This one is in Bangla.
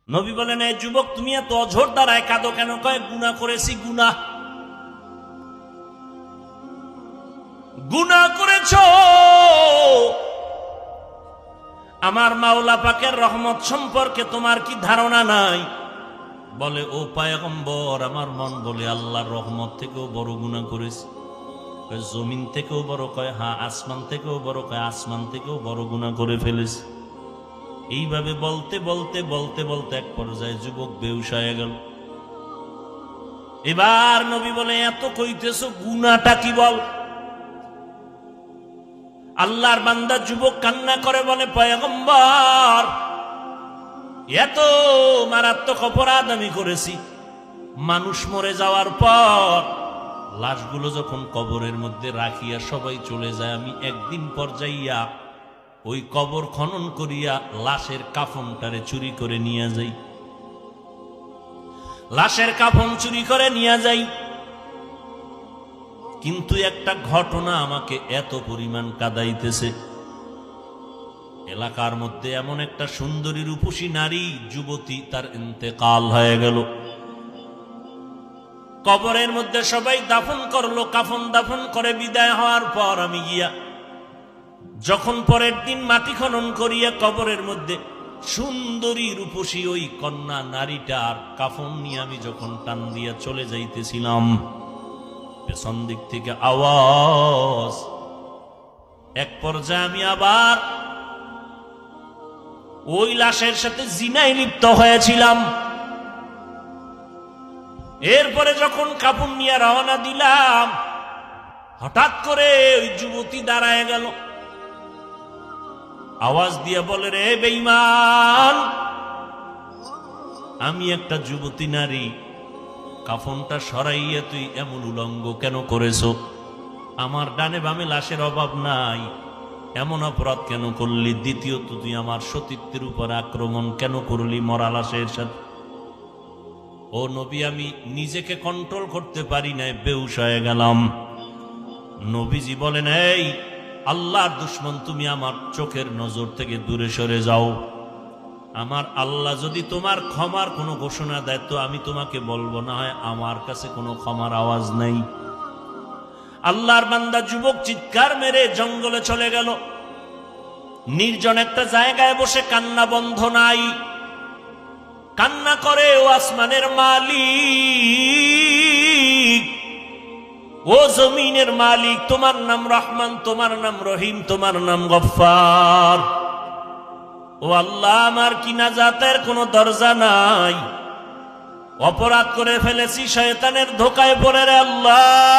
নবী বলেন, এই যুবক তুমি এত অঝোর দ্বারায় কাঁদো কেন? কয়, গুনাহ করেছি। গুনাহ করেছো, আমার মাওলা পাকের রহমত সম্পর্কে তোমার কি ধারণা নাই? বলে, ও পয়গম্বর, আমার মন বলে আল্লাহর রহমত থেকেও বড় গুনাহ করেছি। জমিন থেকেও বড়? কয়, হ্যাঁ। আসমান থেকেও বড়? কয়, আসমান থেকেও বড় গুনাহ করে ফেলেছি। এইভাবে বলতে বলতে বলতে বলতে এক পর্যায়ে যুবক বেহুশ হয়ে গেল। এবার নবী বলে, এত কইতেছো, গুনাহটা কি বল? আল্লাহর বান্দা যুবক কান্না করে বলে, পয়গম্বর, এত মারাত্মক অপরাধ আমি করেছি। মানুষ মরে যাওয়ার পর লাশগুলো যখন কবরের মধ্যে রাখিয়া সবাই চলে যায়, আমি একদিন পর যাইয়া ওই কবর খনন করিয়া লাশের কাফনটারে চুরি করে নিয়ে যাই। লাশের কাফন চুরি করে নিয়ে যাই, কিন্তু একটা ঘটনা আমাকে এত পরিমাণ কাঁদাইতেছে। এলাকার মধ্যে এমন একটা সুন্দরী রূপসী নারী যুবতী, তার ইন্তেকাল হয়ে গেল। কবরের মধ্যে সবাই দাফন করলো, কাফন দাফন করে বিদায় হওয়ার পর আমি গিয়া যখন পরের দিন মাটি খনন করিয়া কবরের মধ্যে সুন্দরী রূপসী ওই কন্যা নারীটার কাফন নিয়ে আমি যখন টান দিয়া চলে যাইতেছিলাম, পেছন দিক থেকে আওয়াজ। এক পর্যায়ে আমি আবার ওই লাশের সাথে জিনায় লিপ্ত হয়েছিলাম। এরপরে যখন কাফন নিয়ে রওনা দিলাম, হঠাৎ করে ওই যুবতী দাঁড়ায় গেল, আওয়াজ দিয়ে বলে, রে বেঈমান, আমি একটা যুবতী নারী, কাফনটা সরাইয়া তুই এমন উলঙ্গ কেন করেছো? আমার ডানে বামে লাশের অভাব নাই, এমন অপরাধ কেন করলি? দ্বিতীয়ত, তুই আমার সতীত্বের উপর আক্রমণ কেন করলি মরা লাশের সাথে? ও নবী, আমি নিজেকে কন্ট্রোল করতে পারি নাই, বেহুশ হয়ে গেলাম। নবীজি বলেন, এই আল্লাহর দুশমন, তুমি আমার চোখের নজর থেকে দূরে সরে যাও। আমার আল্লাহ যদি তোমার ক্ষমার কোনো ঘোষণা দেয় তো আমি তোমাকে বলবো, না হয় আমার কাছে কোনো ক্ষমার আওয়াজ নেই। আল্লাহর বান্দা যুবক চিৎকার মেরে জঙ্গলে চলে গেল। নির্জন একটা জায়গায় বসে কান্না বন্ধ নাই, কান্না করে, ও আসমানের মালিক, ও জমিনের মালিক, তোমার নাম রহমান, তোমার নাম রহিম, তোমার নাম গফফার। ও আল্লাহ, আমার কি নাজাতের কোনো দরজা নাই? অপরাধ করে ফেলেছি, শয়তানের ধোকায় পড়ে রে আল্লাহ।